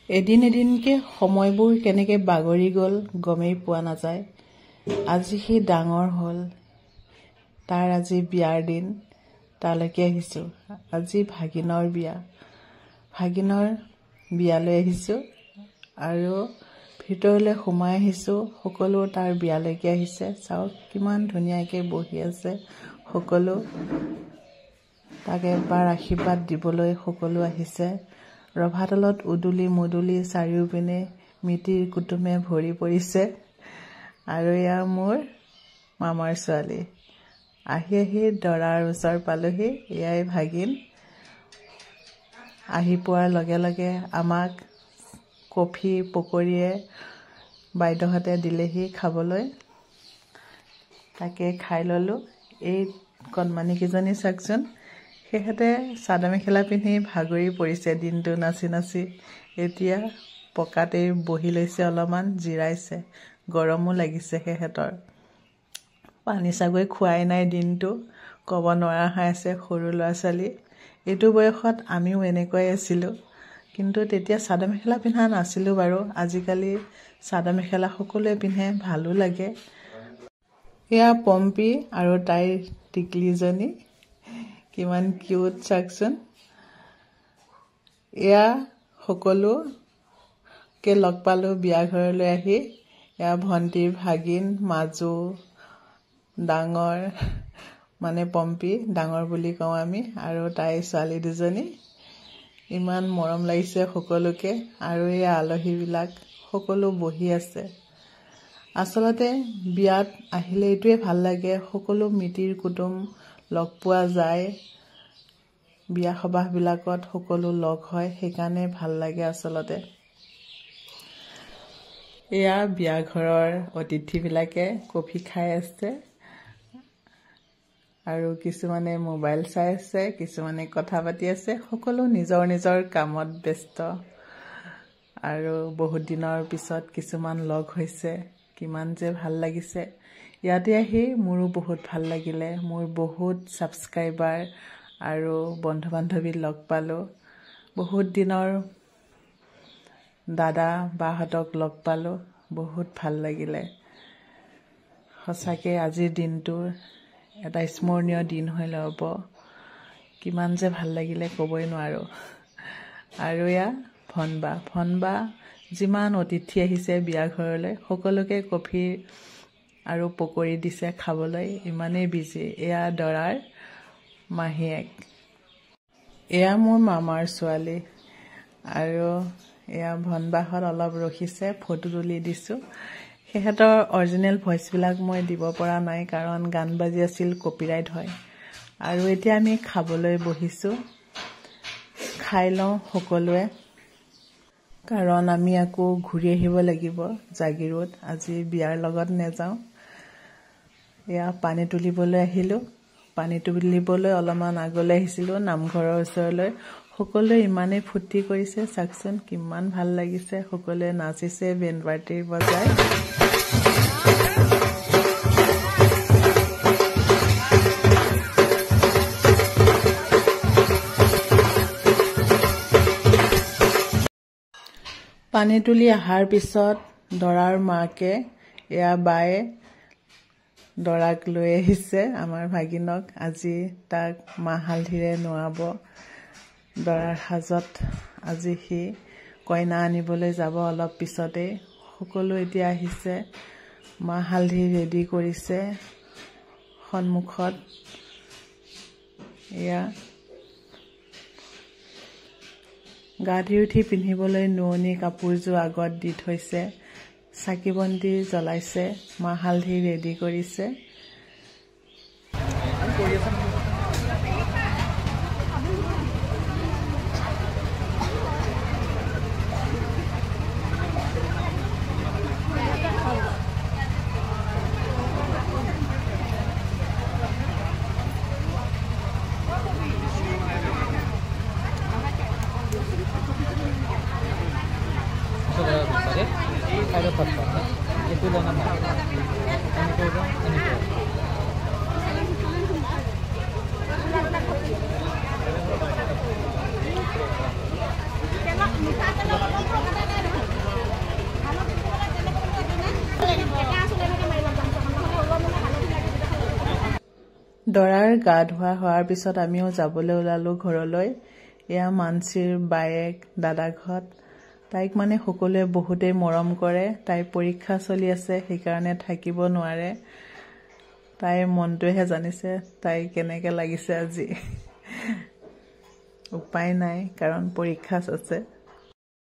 এদিন এদিনকে সময়বোৰ কেনেকৈ বাগৰি গ'ল গমেই পোৱা নাযায়। আজি সি ডাঙৰ হ'ল, তাৰ আজি বিয়াৰ দিন। তালৈকে আহিছোঁ। আজি ভাগিনৰ বিয়া। ভাগিনৰ বিয়ালৈ আহিছোঁ আৰু ভিতৰলৈ সোমাই আহিছোঁ। সকলো তাৰ বিয়ালৈকে আহিছে। চাওক কিমান ধুনীয়াকৈ বহি আছে সকলো। তাক এবাৰ আশীৰ্বাদ দিবলৈ সকলো আহিছে। ৰভাতলত উদুলি মুদুলি চাৰিওপিনে মিতিৰ কুটুমে ভৰি পৰিছে। আৰু এয়া মোৰ মামাৰ ছোৱালী। আহি আহি দৰাৰ ওচৰ পালোহি। এয়াই ভাগিন। আহি পোৱাৰ লগে লগে আমাক কফি পকৰীয়ে বাইদেউহঁতে দিলেহি খাবলৈ। তাকে খাই ল'লোঁ। এই কণমানিকেইজনী চাওকচোন, সিহঁতে চাদৰ মেখেলা পিন্ধি ভাগৰি পৰিছে দিনটো নাচি নাচি। এতিয়া পকাতেই বহি লৈছে, অলপমান জিৰাইছে। গৰমো লাগিছে সিহঁতৰ। পানী চাগৈ খোৱাই নাই দিনটো, ক'ব নোৱাৰা হৈ আছে সৰু ল'ৰা ছোৱালী। এইটো বয়সত আমিও এনেকুৱাই আছিলোঁ, কিন্তু তেতিয়া চাদৰ মেখেলা পিন্ধা নাছিলোঁ বাৰু। আজিকালি চাদৰ মেখেলা সকলোৱে পিন্ধে, ভালো লাগে। এয়া পম্পী আৰু তাইৰ টিকলিজনী কিমান কিউট চাওকচোন। এয়া সকলোকে লগ পালোঁ বিয়া ঘৰলৈ আহি। এয়া ভণ্টিৰ ভাগিন মাজু, ডাঙৰ মানে পম্পী, ডাঙৰ বুলি কওঁ আমি, আৰু তাইৰ ছোৱালী দুজনী। ইমান মৰম লাগিছে সকলোকে। আৰু এই আলহীবিলাক সকলো বহি আছে। আচলতে বিয়াত আহিলে এইটোৱে ভাল লাগে, সকলো মিতিৰ কুটুম লগ পোৱা যায়। বিয়া সবাহবিলাকত সকলো লগ হয়, সেইকাৰণে ভাল লাগে আচলতে। এয়া বিয়া ঘৰৰ অতিথিবিলাকে কফি খাই আছে আৰু কিছুমানে মোবাইল চাই আছে, কিছুমানে কথা পাতি আছে। সকলো নিজৰ নিজৰ কামত ব্যস্ত। আৰু বহুত দিনৰ পিছত কিছুমান লগ হৈছে, কিমান যে ভাল লাগিছে। ইয়াতে আহি মোৰো বহুত ভাল লাগিলে। মোৰ বহুত ছাবস্ক্ৰাইবাৰ আৰু বন্ধু বান্ধৱী লগ পালোঁ। বহুত দিনৰ দাদা বাহঁতক লগ পালোঁ। বহুত ভাল লাগিলে। সঁচাকৈ আজিৰ দিনটো এটা স্মৰণীয় দিন হৈ ৰ'ব। কিমান যে ভাল লাগিলে ক'বই নোৱাৰোঁ। আৰু এয়া ভনবা যিমান অতিথি আহিছে বিয়া ঘৰলৈ, সকলোকে কফি আৰু পকৰী দিছে খাবলৈ। ইমানেই বিজি। এয়া দৰাৰ মাহীয়েক। এয়া মোৰ মামাৰ ছোৱালী। আৰু এয়া ভনবাহঁত অলপ ৰখিছে, ফটো তুলি দিছোঁ। সিহঁতৰ অৰিজিনেল ভইচবিলাক মই দিব পৰা নাই, কাৰণ গান বাজি আছিল, কপিৰাইট হয়। আৰু এতিয়া আমি খাবলৈ বহিছোঁ। খাই লওঁ সকলোৱে, কাৰণ আমি আকৌ ঘূৰি আহিব লাগিব জাগিৰোড। আজি বিয়াৰ লগত নেযাওঁ। এয়া পানী তুলিবলৈ আহিলোঁ। পানী তুলিবলৈ অলপমান আগলৈ আহিছিলোঁ, নামঘৰৰ ওচৰলৈ। সকলোৱে ইমানেই ফূৰ্তি কৰিছে চাওকচোন, কিমান ভাল লাগিছে। সকলোৱে নাচিছে বেণ্ড পাৰ্টি বজাই। পানী তুলি অহাৰ পিছত দৰাৰ মাকে, এয়া বায়ে দৰাক লৈ আহিছে আমাৰ ভাগিনক। আজি তাক মাহ হালধিৰে নোৱাব। দৰাৰ সাজত আজি সি কইনা আনিবলৈ যাব অলপ পিছতেই। সকলো এতিয়া আহিছে, মাহ হালধি ৰেডি কৰিছে সন্মুখত। এয়া গা ধুই উঠি পিন্ধিবলৈ নোৱনি কাপোৰযোৰ আগত দি থৈছে। চাকি বন্তি জ্বলাইছে, মাহ হালধি ৰেডি কৰিছে। দৰাৰ গা ধোৱা হোৱাৰ পিছত আমিও যাবলৈ ওলালোঁ ঘৰলৈ। এয়া মানসীৰ বায়েক দাদাঘৰত। তাইক মানে সকলোৱে বহুতেই মৰম কৰে। তাইৰ পৰীক্ষা চলি আছে, সেইকাৰণে থাকিব নোৱাৰে। তাইৰ মনটোৱেহে জানিছে তাই কেনেকৈ লাগিছে আজি। উপায় নাই, কাৰণ পৰীক্ষা আছে।